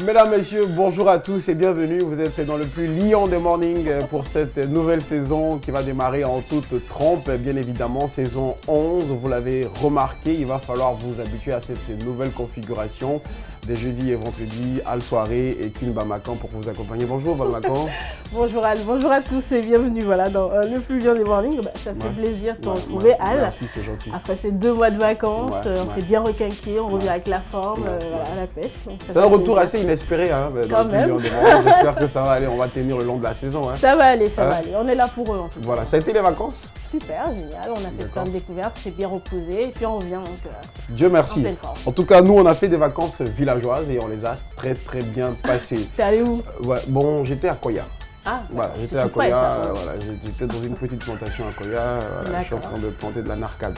Mesdames, Messieurs, bonjour à tous et bienvenue. Vous êtes dans le plus lion des mornings pour cette nouvelle saison qui va démarrer en toute trompe. Bien évidemment, saison 11, vous l'avez remarqué, il va falloir vous habituer à cette nouvelle configuration des jeudis et vendredis, Al Soirée et Queen Bamakan pour vous accompagner. Bonjour Bamakan. Bonjour Al, bonjour à tous et bienvenue voilà, dans le plus lion des mornings. Ça fait plaisir de te retrouver Al. Merci, c'est gentil. Après ces 2 mois de vacances, on s'est bien requinqué, on revient avec la forme, voilà, à la pêche. C'est un retour assez inespéré hein, dans le plus lion des mornings. J'espère que ça va aller, on va tenir le long de la saison. Hein. Ça va aller, ça va aller. On est là pour eux en tout cas. Voilà, ça a été les vacances? Super, génial, on a fait plein de découvertes, on s'est bien reposé et puis on revient donc Dieu merci. En tout cas, nous on a fait des vacances villageoises et on les a très bien passées. T'es allé où? Bon, j'étais à Koya. Ah, voilà, j'étais à Koya, voilà, j'étais dans une petite plantation à Koya, voilà, je suis en train de planter de la narcade.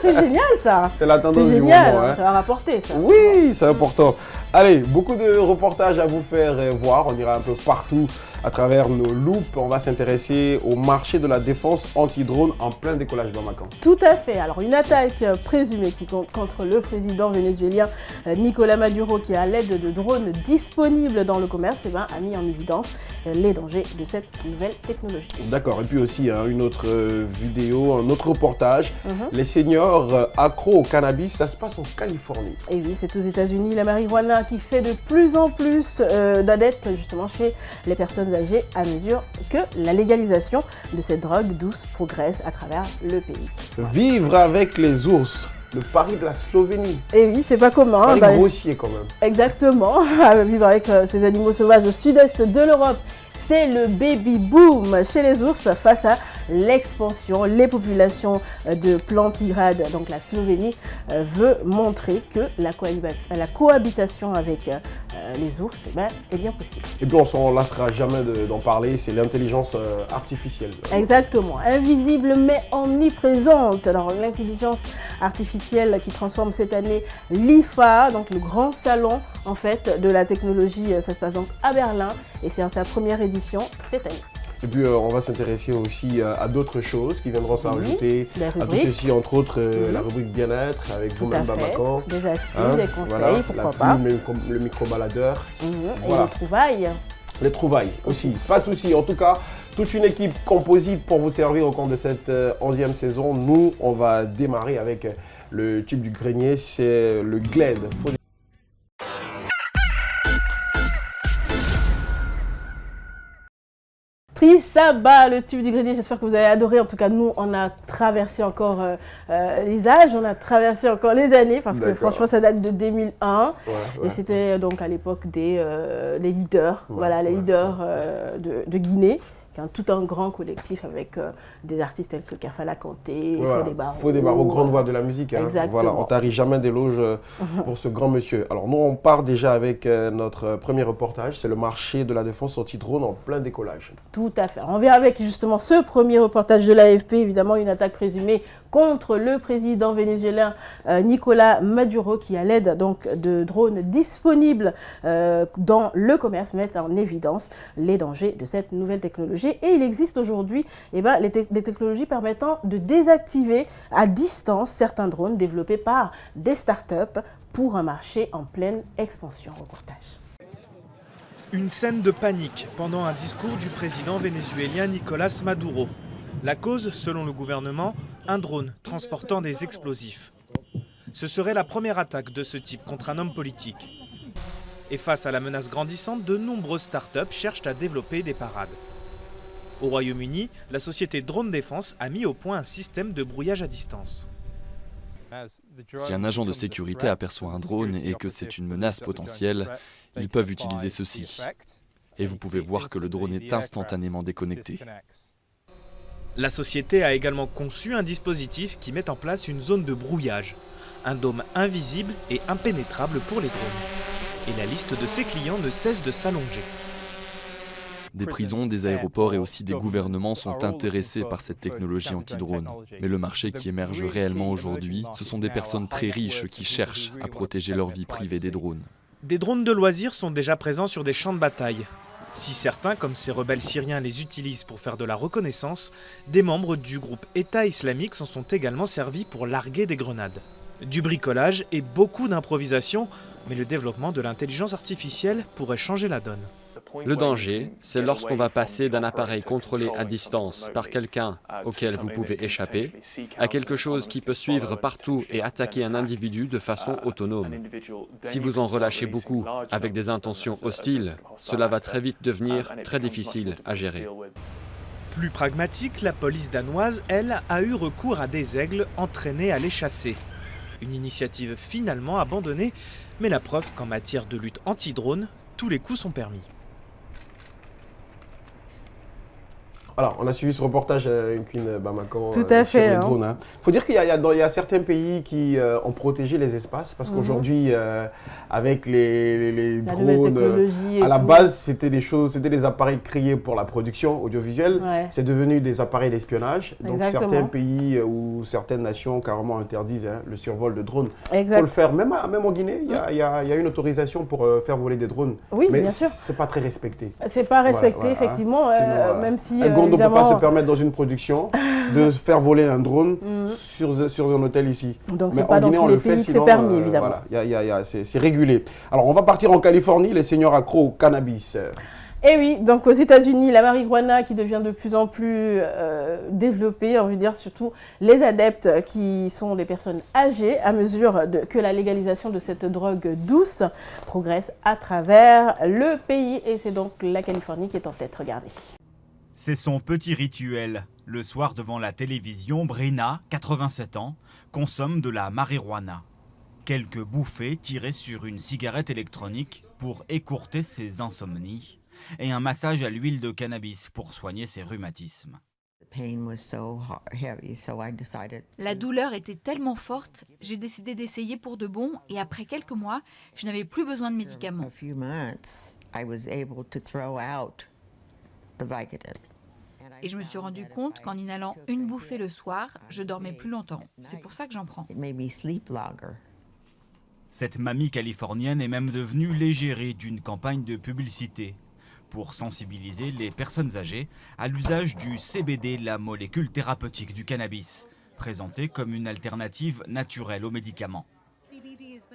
C'est génial ça. C'est la tendance du moment. Ça va rapporter ça. Oui, c'est important. Allez, beaucoup de reportages à vous faire voir, on ira un peu partout à travers nos loupes. On va s'intéresser au marché de la défense anti-drone en plein décollage Bamakan. Tout à fait. Alors une attaque présumée contre le président vénézuélien Nicolás Maduro qui à l'aide de drones disponibles dans le commerce a mis en évidence les dangers de cette nouvelle technologie. D'accord, et puis aussi une autre vidéo, un autre reportage. Les seniors accros au cannabis, ça se passe en Californie. Et oui, c'est aux États-Unis la marijuana qui fait de plus en plus d'adeptes justement chez les personnes âgées à mesure que la légalisation de cette drogue douce progresse à travers le pays. Vivre avec les ours. Le pari de la Slovénie. Et oui, c'est pas commun. Pari grossier quand même. Exactement. Vivre avec ces animaux sauvages au sud-est de l'Europe, c'est le baby boom chez les ours face à l'expansion. Les populations de plantigrades, donc la Slovénie, veut montrer que la cohabitation avec les ours est bien possible. Et puis on s'en lassera jamais d'en parler, c'est l'intelligence artificielle. Exactement, invisible mais omniprésente. Alors l'intelligence artificielle qui transforme cette année l'IFA, donc le grand salon en fait de la technologie, ça se passe donc à Berlin et c'est sa première édition cette année. Et puis on va s'intéresser aussi à d'autres choses qui viendront s'ajouter à tout ceci, entre autres la rubrique bien-être avec vous-même Bamakan. Des astuces, des conseils, pourquoi pas. Le micro-baladeur. Et les trouvailles. Les trouvailles aussi, pas de souci. En tout cas, toute une équipe composite pour vous servir au cours de cette 11e saison. Nous, on va démarrer avec le tube du grenier, c'est le Glade. Trisaba, le tube du grenier, j'espère que vous avez adoré. En tout cas, nous, on a traversé encore les âges, on a traversé encore les années, parce que franchement, ça date de 2001. Et c'était donc à l'époque des leaders, les leaders de Guinée. Tout un grand collectif avec des artistes tels que Kafala Kanté, Fodé Barreau, grande voix de la musique. Hein. Voilà, on tarit jamais d'éloges pour ce grand monsieur. Alors nous, on part déjà avec notre premier reportage, c'est le marché de la défense anti-drone en plein décollage. Tout à fait. On vient avec justement ce premier reportage de l'AFP, évidemment une attaque présumée contre le président vénézuélien Nicolás Maduro qui, à l'aide donc de drones disponibles dans le commerce, met en évidence les dangers de cette nouvelle technologie. Et il existe aujourd'hui des technologies permettant de désactiver à distance certains drones développés par des startups pour un marché en pleine expansion. Reportage. Une scène de panique pendant un discours du président vénézuélien Nicolás Maduro. La cause, selon le gouvernement, un drone transportant des explosifs. Ce serait la première attaque de ce type contre un homme politique. Et face à la menace grandissante, de nombreuses startups cherchent à développer des parades. Au Royaume-Uni, la société Drone Défense a mis au point un système de brouillage à distance. Si un agent de sécurité aperçoit un drone et que c'est une menace potentielle, ils peuvent utiliser ceci. Et vous pouvez voir que le drone est instantanément déconnecté. La société a également conçu un dispositif qui met en place une zone de brouillage, un dôme invisible et impénétrable pour les drones. Et la liste de ses clients ne cesse de s'allonger. Des prisons, des aéroports et aussi des gouvernements sont intéressés par cette technologie anti-drone. Mais le marché qui émerge réellement aujourd'hui, ce sont des personnes très riches qui cherchent à protéger leur vie privée des drones. Des drones de loisirs sont déjà présents sur des champs de bataille. Si certains, comme ces rebelles syriens, les utilisent pour faire de la reconnaissance, des membres du groupe État islamique s'en sont également servis pour larguer des grenades. Du bricolage et beaucoup d'improvisation, mais le développement de l'intelligence artificielle pourrait changer la donne. Le danger, c'est lorsqu'on va passer d'un appareil contrôlé à distance par quelqu'un auquel vous pouvez échapper, à quelque chose qui peut suivre partout et attaquer un individu de façon autonome. Si vous en relâchez beaucoup avec des intentions hostiles, cela va très vite devenir très difficile à gérer. Plus pragmatique, la police danoise, elle, a eu recours à des aigles entraînés à les chasser. Une initiative finalement abandonnée, mais la preuve qu'en matière de lutte anti-drone, tous les coups sont permis. Alors, on a suivi ce reportage avec une Bamako Tout à sur fait, les drones. Il faut dire qu'il y a certains pays qui ont protégé les espaces parce qu'aujourd'hui, avec les drones, à la base, c'était des appareils créés pour la production audiovisuelle. Ouais. C'est devenu des appareils d'espionnage. Donc, certains pays ou certaines nations carrément interdisent le survol de drones. Il faut le faire. Même en Guinée, il y a une autorisation pour faire voler des drones. Oui, mais bien sûr. C'est pas très respecté. C'est pas respecté, effectivement, même si... On ne peut pas se permettre dans une production de faire voler un drone sur un hôtel ici. Donc c'est pas dans tous les pays que c'est permis, évidemment. Voilà, c'est régulé. Alors on va partir en Californie, les seniors accros au cannabis. Et oui, donc aux États-Unis, la marijuana qui devient de plus en plus développée, on veut dire surtout les adeptes qui sont des personnes âgées, à mesure que la légalisation de cette drogue douce progresse à travers le pays. Et c'est donc la Californie qui est en tête, regardez. C'est son petit rituel. Le soir devant la télévision, Brina, 87 ans, consomme de la marijuana. Quelques bouffées tirées sur une cigarette électronique pour écourter ses insomnies et un massage à l'huile de cannabis pour soigner ses rhumatismes. La douleur était tellement forte, j'ai décidé d'essayer pour de bon et après quelques mois, je n'avais plus besoin de médicaments. Et je me suis rendu compte qu'en inhalant une bouffée le soir, je dormais plus longtemps. C'est pour ça que j'en prends. Cette mamie californienne est même devenue l'égérie d'une campagne de publicité pour sensibiliser les personnes âgées à l'usage du CBD, la molécule thérapeutique du cannabis, présentée comme une alternative naturelle aux médicaments.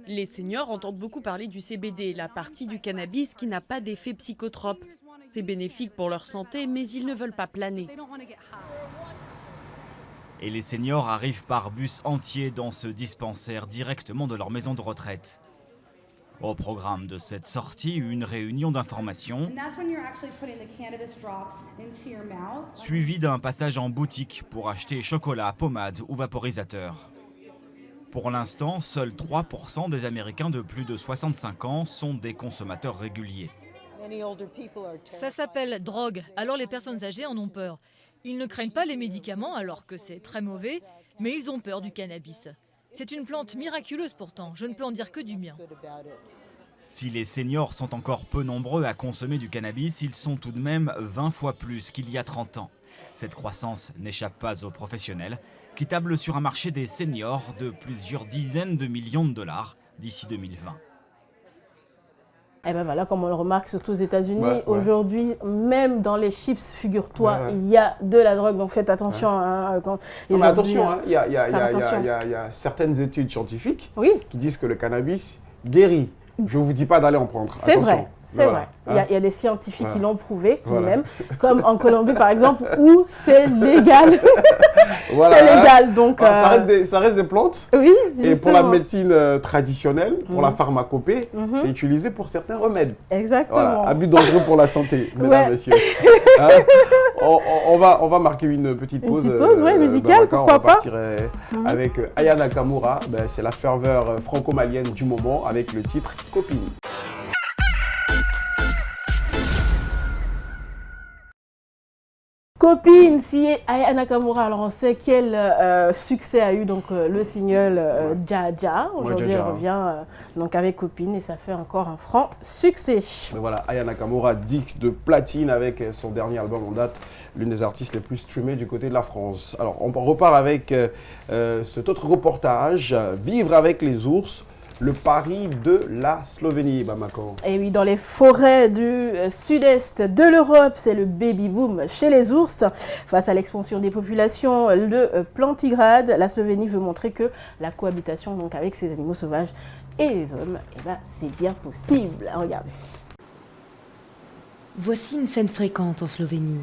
Les seniors entendent beaucoup parler du CBD, la partie du cannabis qui n'a pas d'effet psychotrope. C'est bénéfique pour leur santé, mais ils ne veulent pas planer. Et les seniors arrivent par bus entier dans ce dispensaire directement de leur maison de retraite. Au programme de cette sortie, une réunion d'information, suivie d'un passage en boutique pour acheter chocolat, pommade ou vaporisateur. Pour l'instant, seuls 3% des Américains de plus de 65 ans sont des consommateurs réguliers. Ça s'appelle drogue, alors les personnes âgées en ont peur. Ils ne craignent pas les médicaments alors que c'est très mauvais, mais ils ont peur du cannabis. C'est une plante miraculeuse pourtant, je ne peux en dire que du bien. Si les seniors sont encore peu nombreux à consommer du cannabis, ils sont tout de même 20 fois plus qu'il y a 30 ans. Cette croissance n'échappe pas aux professionnels, qui tablent sur un marché des seniors de plusieurs dizaines de millions de dollars d'ici 2020. Et bien voilà, comme on le remarque surtout aux États-Unis, aujourd'hui, même dans les chips, figure-toi, il y a de la drogue, donc faites attention. Mais attention, il y a certaines études scientifiques qui disent que le cannabis guérit. Je ne vous dis pas d'aller en prendre. C'est vrai, c'est vrai. Il y a des scientifiques qui l'ont prouvé, même, comme en Colombie par exemple, où c'est légal. C'est légal, donc... Ça reste des plantes. Oui, et pour la médecine traditionnelle, pour la pharmacopée, c'est utilisé pour certains remèdes. Exactement. Voilà. Abus dangereux pour la santé, mesdames, messieurs. On va marquer une petite pause. Une petite pause, musicale, pourquoi pas. On va partir avec Aya Nakamura. C'est la ferveur franco-malienne du moment avec le titre Copine. Copine, si Aya Nakamura, alors on sait quel succès a eu donc le single Dja. Aujourd'hui, elle revient donc avec Copine et ça fait encore un franc succès. Mais voilà, Aya Nakamura, disque de platine avec son dernier album en date, l'une des artistes les plus streamées du côté de la France. Alors, on repart avec cet autre reportage, Vivre avec les ours. le pari de la Slovénie, Bamako. Et oui, dans les forêts du sud-est de l'Europe, c'est le baby-boom chez les ours. Face à l'expansion des populations de plantigrades, la Slovénie veut montrer que la cohabitation donc, avec ces animaux sauvages et les hommes, eh ben, c'est bien possible. Regardez. Voici une scène fréquente en Slovénie.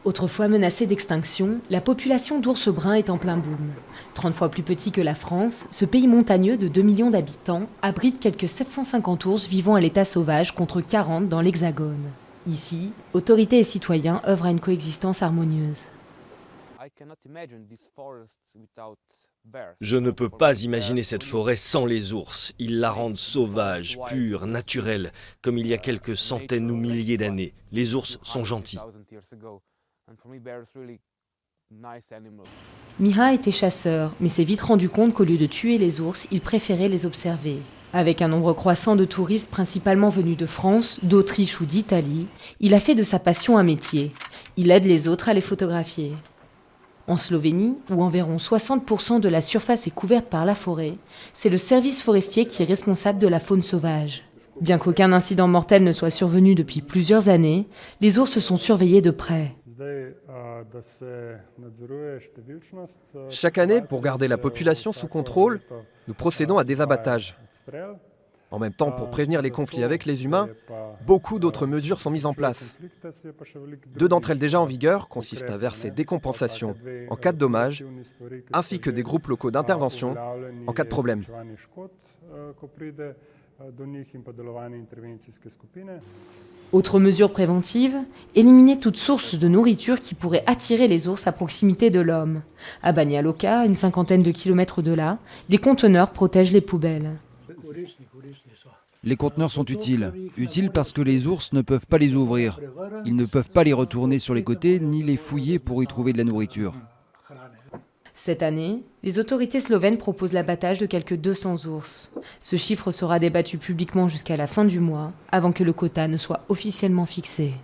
Autrefois menacée d'extinction, la population d'ours bruns est en plein boom. 30 fois plus petit que la France, ce pays montagneux de 2 millions d'habitants abrite quelques 750 ours vivant à l'état sauvage contre 40 dans l'Hexagone. Ici, autorités et citoyens œuvrent à une coexistence harmonieuse. Je ne peux pas imaginer cette forêt sans les ours. Ils la rendent sauvage, pure, naturelle, comme il y a quelques centaines ou milliers d'années. Les ours sont gentils. Miha était chasseur, mais s'est vite rendu compte qu'au lieu de tuer les ours, il préférait les observer. Avec un nombre croissant de touristes principalement venus de France, d'Autriche ou d'Italie, il a fait de sa passion un métier. Il aide les autres à les photographier. En Slovénie, où environ 60% de la surface est couverte par la forêt, c'est le service forestier qui est responsable de la faune sauvage. Bien qu'aucun incident mortel ne soit survenu depuis plusieurs années, les ours sont surveillés de près. Chaque année, pour garder la population sous contrôle, nous procédons à des abattages. En même temps, pour prévenir les conflits avec les humains, beaucoup d'autres mesures sont mises en place. 2 d'entre elles déjà en vigueur consistent à verser des compensations en cas de dommages, ainsi que des groupes locaux d'intervention en cas de problème. Autre mesure préventive, éliminer toute source de nourriture qui pourrait attirer les ours à proximité de l'homme. À Banja Luka, une 50aine de kilomètres de là, des conteneurs protègent les poubelles. Les conteneurs sont utiles. Utiles parce que les ours ne peuvent pas les ouvrir. Ils ne peuvent pas les retourner sur les côtés ni les fouiller pour y trouver de la nourriture. Cette année, les autorités slovènes proposent l'abattage de quelques 200 ours. Ce chiffre sera débattu publiquement jusqu'à la fin du mois, avant que le quota ne soit officiellement fixé.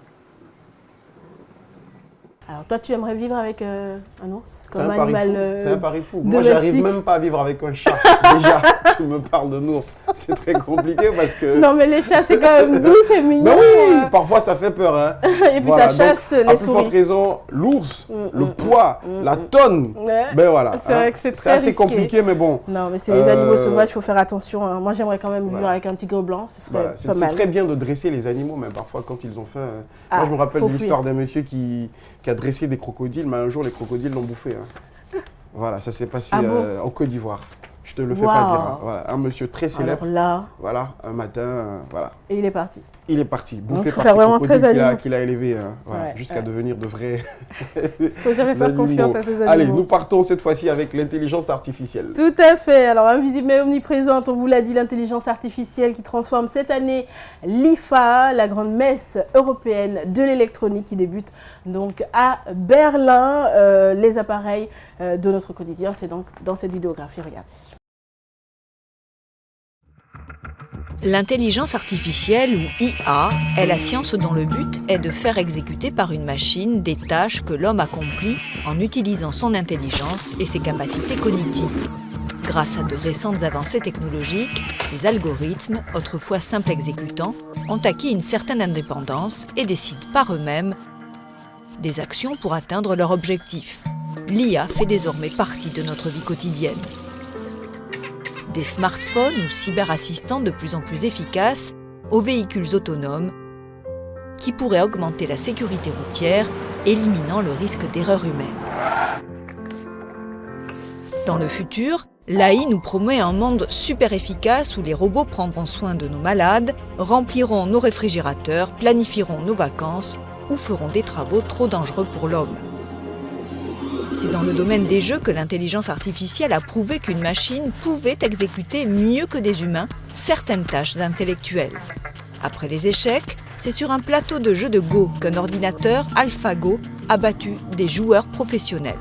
Alors toi, tu aimerais vivre avec un ours comme animal c'est un pari fou. Moi, j'arrive même pas à vivre avec un chat. Déjà, tu me parles d'un ours. C'est très compliqué parce que... Non, mais les chats, c'est quand même doux, c'est mignon. Ben oui, parfois ça fait peur. Hein. Et puis ça chasse les souris. À plus forte raison, l'ours, le poids, la tonne. Ben voilà. C'est vrai que c'est assez risqué. compliqué, mais bon. Non, mais c'est les animaux sauvages, il faut faire attention. Hein. Moi, j'aimerais quand même vivre avec un tigre blanc. Ce serait pas mal. C'est très bien de dresser les animaux, mais parfois quand ils ont faim. Moi, je me rappelle de l'histoire d'un monsieur qui a dressé des crocodiles, mais un jour les crocodiles l'ont bouffé. Hein. Voilà, ça s'est passé en Côte d'Ivoire. Je te le fais pas dire. Hein. Voilà, un monsieur très célèbre. Alors là... Voilà, un matin, voilà. Et il est parti. Il est parti, bouffé par ces crocodiles qu'il a élevés, hein, voilà, jusqu'à devenir de vrais. Faut jamais faire confiance à ces animaux. Allez, nous partons cette fois-ci avec l'intelligence artificielle. Tout à fait. Alors, invisible mais omniprésente, on vous l'a dit, l'intelligence artificielle qui transforme cette année l'IFA, la grande messe européenne de l'électronique qui débute donc à Berlin. Les appareils de notre quotidien, c'est donc dans cette vidéographie, regardez. L'intelligence artificielle, ou IA, est la science dont le but est de faire exécuter par une machine des tâches que l'homme accomplit en utilisant son intelligence et ses capacités cognitives. Grâce à de récentes avancées technologiques, les algorithmes, autrefois simples exécutants, ont acquis une certaine indépendance et décident par eux-mêmes des actions pour atteindre leur objectif. L'IA fait désormais partie de notre vie quotidienne. Des smartphones ou cyberassistants de plus en plus efficaces aux véhicules autonomes qui pourraient augmenter la sécurité routière, éliminant le risque d'erreur humaine. Dans le futur, l'AI nous promet un monde super efficace où les robots prendront soin de nos malades, rempliront nos réfrigérateurs, planifieront nos vacances ou feront des travaux trop dangereux pour l'homme. C'est dans le domaine des jeux que l'intelligence artificielle a prouvé qu'une machine pouvait exécuter mieux que des humains certaines tâches intellectuelles. Après les échecs, c'est sur un plateau de jeu de Go qu'un ordinateur AlphaGo a battu des joueurs professionnels.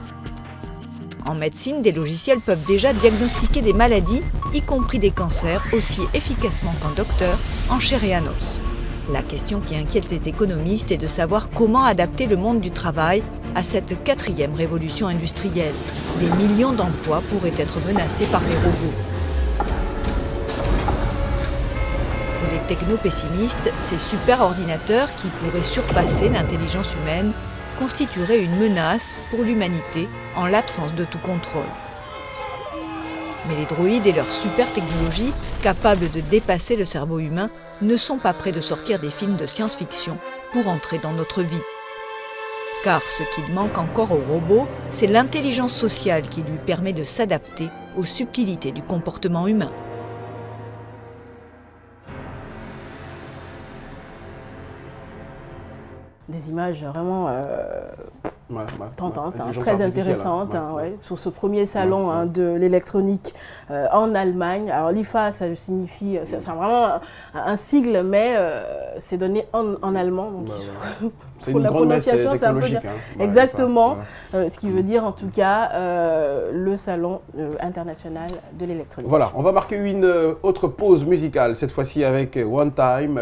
En médecine, des logiciels peuvent déjà diagnostiquer des maladies, y compris des cancers, aussi efficacement qu'un docteur en chair et en os. La question qui inquiète les économistes est de savoir comment adapter le monde du travail à cette 4e révolution industrielle. Des millions d'emplois pourraient être menacés par les robots. techno-pessimistes, ces super-ordinateurs qui pourraient surpasser l'intelligence humaine constitueraient une menace pour l'humanité en l'absence de tout contrôle. Mais les droïdes et leur super-technologie, capables de dépasser le cerveau humain, ne sont pas prêts de sortir des films de science-fiction pour entrer dans notre vie. Car ce qu'il manque encore au robot, c'est l'intelligence sociale qui lui permet de s'adapter aux subtilités du comportement humain. Des images vraiment tentantes, très intéressantes, sur ce premier salon de l'électronique en Allemagne. Alors l'IFA, ça signifie, c'est vraiment un sigle, mais c'est donné en allemand. Donc c'est une grande messe technologique. Exactement, ce qui veut dire en tout cas le salon international de l'électronique. Voilà, on va marquer une autre pause musicale, cette fois-ci avec One Time.